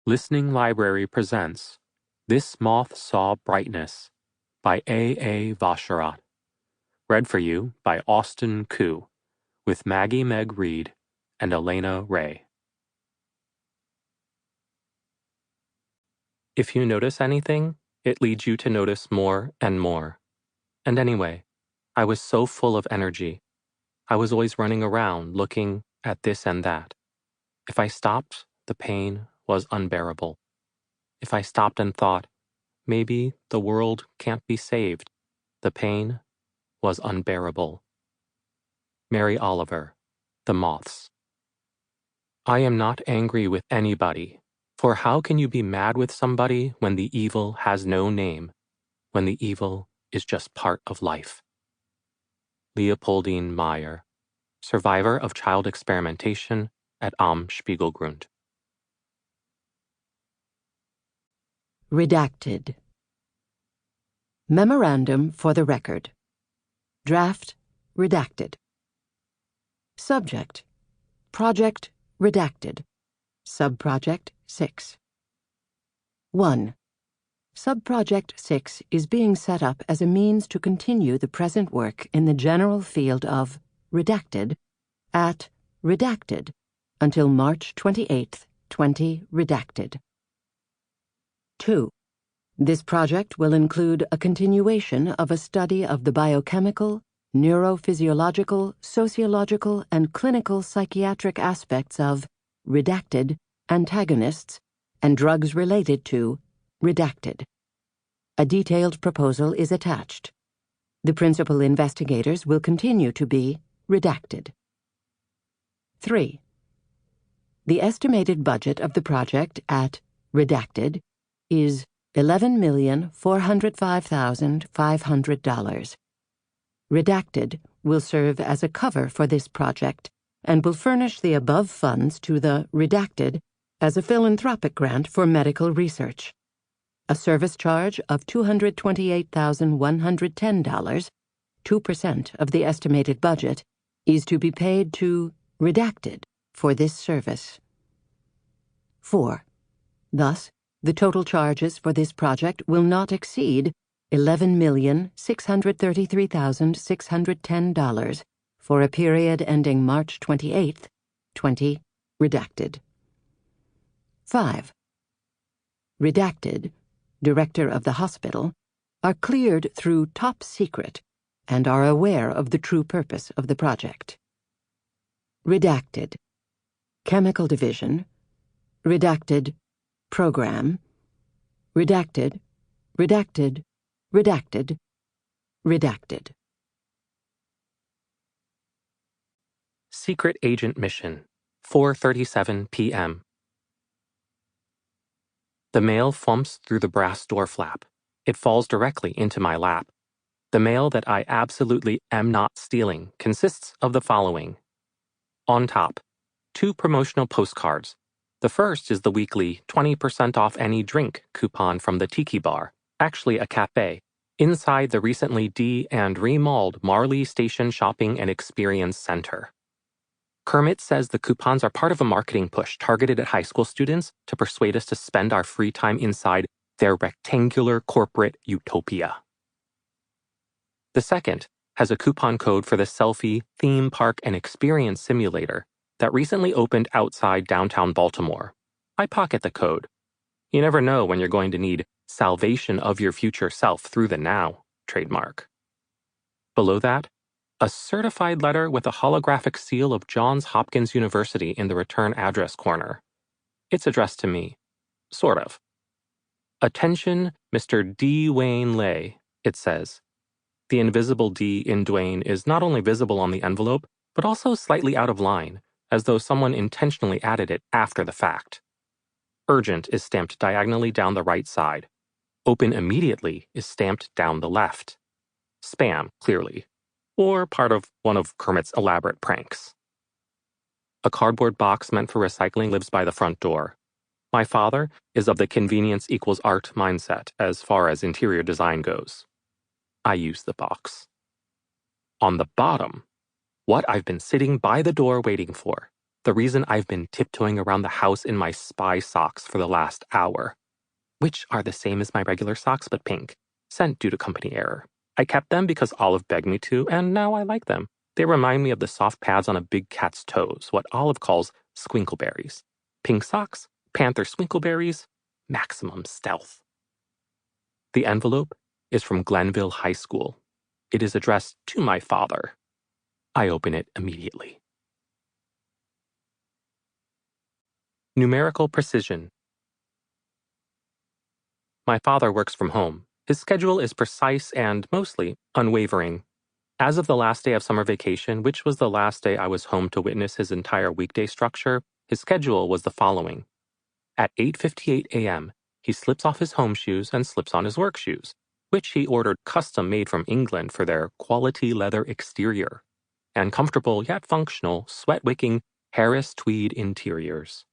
Listening Library presents This Moth Saw Brightness by A. Vacharat. Read for you by Austin Koo, with Maggie-Meg Reed and Elena Ray. If you notice anything, it leads you to notice more and more. And anyway, I was so full of energy. I was always running around looking at this and that. If I stopped, the pain was unbearable. If I stopped and thought, maybe the world can't be saved, the pain was unbearable. Mary Oliver, The Moths. I am not angry with anybody, for how can you be mad with somebody when the evil has no name, when the evil is just part of life? Leopoldine Meyer, survivor of child experimentation at Am Spiegelgrund. Redacted. Memorandum for the record. Draft redacted. Subject: Project redacted. Subproject 6. 1. Subproject 6 is being set up as a means to continue the present work in the general field of redacted at redacted until March 28, 20 redacted. 2. This project will include a continuation of a study of the biochemical, neurophysiological, sociological, and clinical psychiatric aspects of redacted antagonists and drugs related to redacted. A detailed proposal is attached. The principal investigators will continue to be redacted. 3. The estimated budget of the project at redacted is $11,405,500. Redacted will serve as a cover for this project and will furnish the above funds to the redacted as a philanthropic grant for medical research. A service charge of $228,110, 2% of the estimated budget, is to be paid to redacted for this service. 4. Thus, the total charges for this project will not exceed $11,633,610 for a period ending March 28, 20 redacted. 5. Redacted, Director of the hospital, are cleared through top secret and are aware of the true purpose of the project. Redacted, Chemical Division, redacted, Program, redacted, redacted, redacted, redacted. Secret Agent Mission, 4:37 p.m. The mail thumps through the brass door flap. It falls directly into my lap. The mail that I absolutely am not stealing consists of the following. On top, 2 promotional postcards. The first is the weekly 20% off any drink coupon from the Tiki Bar, actually a cafe, inside the recently and remalled Marley Station Shopping and Experience Center. Kermit says the coupons are part of a marketing push targeted at high school students to persuade us to spend our free time inside their rectangular corporate utopia. The second has a coupon code for the Selfie Theme Park and Experience Simulator that recently opened outside downtown Baltimore. I pocket the code. You never know when you're going to need salvation of your future self through the now trademark. Below that, a certified letter with a holographic seal of Johns Hopkins University in the return address corner. It's addressed to me. Sort of. Attention, Mr. D. Wayne Lay, it says. The invisible D in Dwayne is not only visible on the envelope, but also slightly out of line, as though someone intentionally added it after the fact. Urgent is stamped diagonally down the right side. Open immediately is stamped down the left. Spam, clearly. Or part of one of Kermit's elaborate pranks. A cardboard box meant for recycling lives by the front door. My father is of the convenience equals art mindset as far as interior design goes. I use the box. On the bottom, what I've been sitting by the door waiting for. The reason I've been tiptoeing around the house in my spy socks for the last hour, which are the same as my regular socks but pink, sent due to company error. I kept them because Olive begged me to, and now I like them. They remind me of the soft pads on a big cat's toes, what Olive calls squinkleberries. Pink socks, panther squinkleberries, maximum stealth. The envelope is from Glenville High School. It is addressed to my father. I open it immediately. Numerical precision. My father works from home. His schedule is precise and, mostly, unwavering. As of the last day of summer vacation, which was the last day I was home to witness his entire weekday structure, his schedule was the following. At 8:58 a.m., he slips off his home shoes and slips on his work shoes, which he ordered custom-made from England for their quality leather exterior, and comfortable yet functional, sweat-wicking Harris tweed interiors.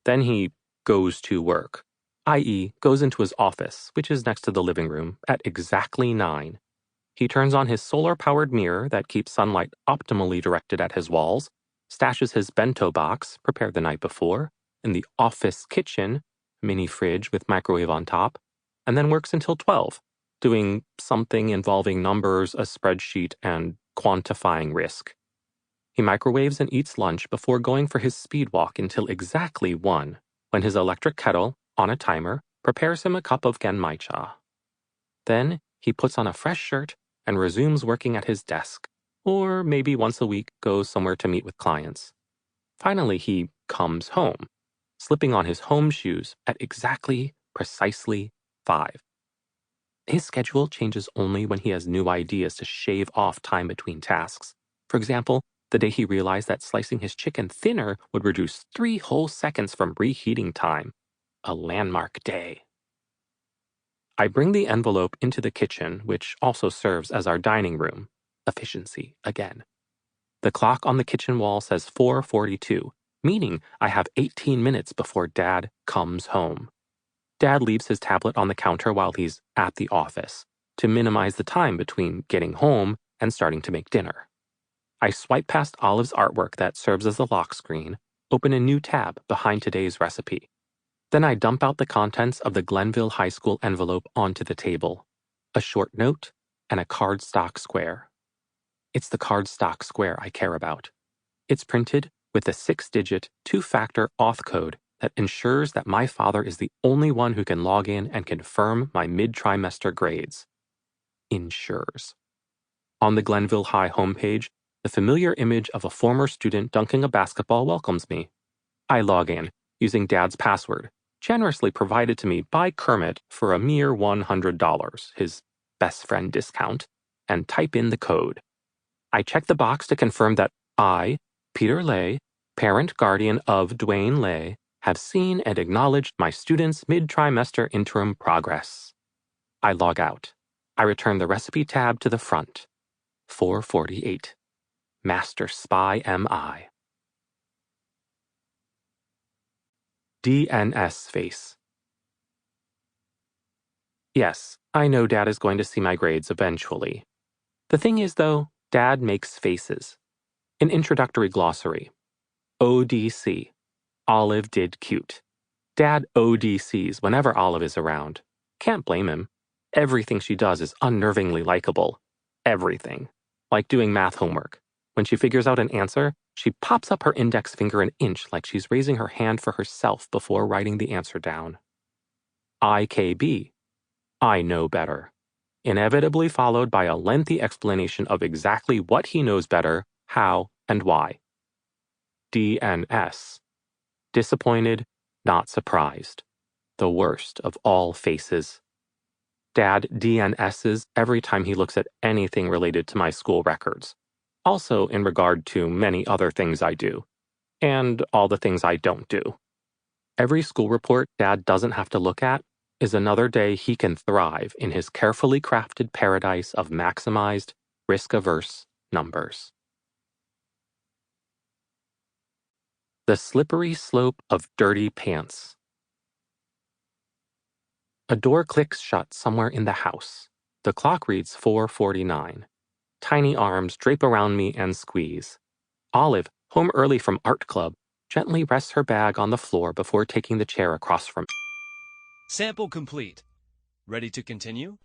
Then he goes to work, i.e., goes into his office, which is next to the living room, at exactly 9. He turns on his solar-powered mirror that keeps sunlight optimally directed at his walls, stashes his bento box, prepared the night before, in the office kitchen, mini fridge with microwave on top, and then works until 12, doing something involving numbers, a spreadsheet, and quantifying risk. He microwaves and eats lunch before going for his speed walk until exactly 1, when his electric kettle, on a timer, prepares him a cup of genmaicha. Then he puts on a fresh shirt and resumes working at his desk, or maybe once a week goes somewhere to meet with clients. Finally, he comes home, slipping on his home shoes at precisely 5. His schedule changes only when he has new ideas to shave off time between tasks. For example, the day he realized that slicing his chicken thinner would reduce 3 whole seconds from reheating time. A landmark day. I bring the envelope into the kitchen, which also serves as our dining room. Efficiency, again. The clock on the kitchen wall says 4:42, meaning I have 18 minutes before Dad comes home. Dad leaves his tablet on the counter while he's at the office, to minimize the time between getting home and starting to make dinner. I swipe past Olive's artwork that serves as a lock screen, open a new tab behind today's recipe. Then I dump out the contents of the Glenville High School envelope onto the table, a short note and a cardstock square. It's the cardstock square I care about. It's printed with a 6-digit, 2-factor auth code that ensures that my father is the only one who can log in and confirm my mid-trimester grades. Ensures. On the Glenville High homepage, the familiar image of a former student dunking a basketball welcomes me. I log in, using Dad's password, generously provided to me by Kermit for a mere $100, his best friend discount, and type in the code. I check the box to confirm that I, Peter Lay, parent guardian of Dwayne Lay, have seen and acknowledged my student's mid-trimester interim progress. I log out. I return the recipe tab to the front. 4:48. Master Spy am I. DNS face. Yes, I know Dad is going to see my grades eventually. The thing is, though, Dad makes faces. An introductory glossary. ODC. Olive did cute. Dad ODCs whenever Olive is around. Can't blame him. Everything she does is unnervingly likable. Everything. Like doing math homework. When she figures out an answer, she pops up her index finger an inch like she's raising her hand for herself before writing the answer down. IKB. I know better. Inevitably followed by a lengthy explanation of exactly what he knows better, how, and why. DNS. Disappointed, not surprised. The worst of all faces. Dad DNSs every time he looks at anything related to my school records. Also in regard to many other things I do. And all the things I don't do. Every school report Dad doesn't have to look at is another day he can thrive in his carefully crafted paradise of maximized, risk-averse numbers. The slippery slope of dirty pants. A door clicks shut somewhere in the house. The clock reads 4:49. Tiny arms drape around me and squeeze. Olive Home early from art club, gently rests her bag on the floor before taking the chair across from. Sample complete. Ready to continue?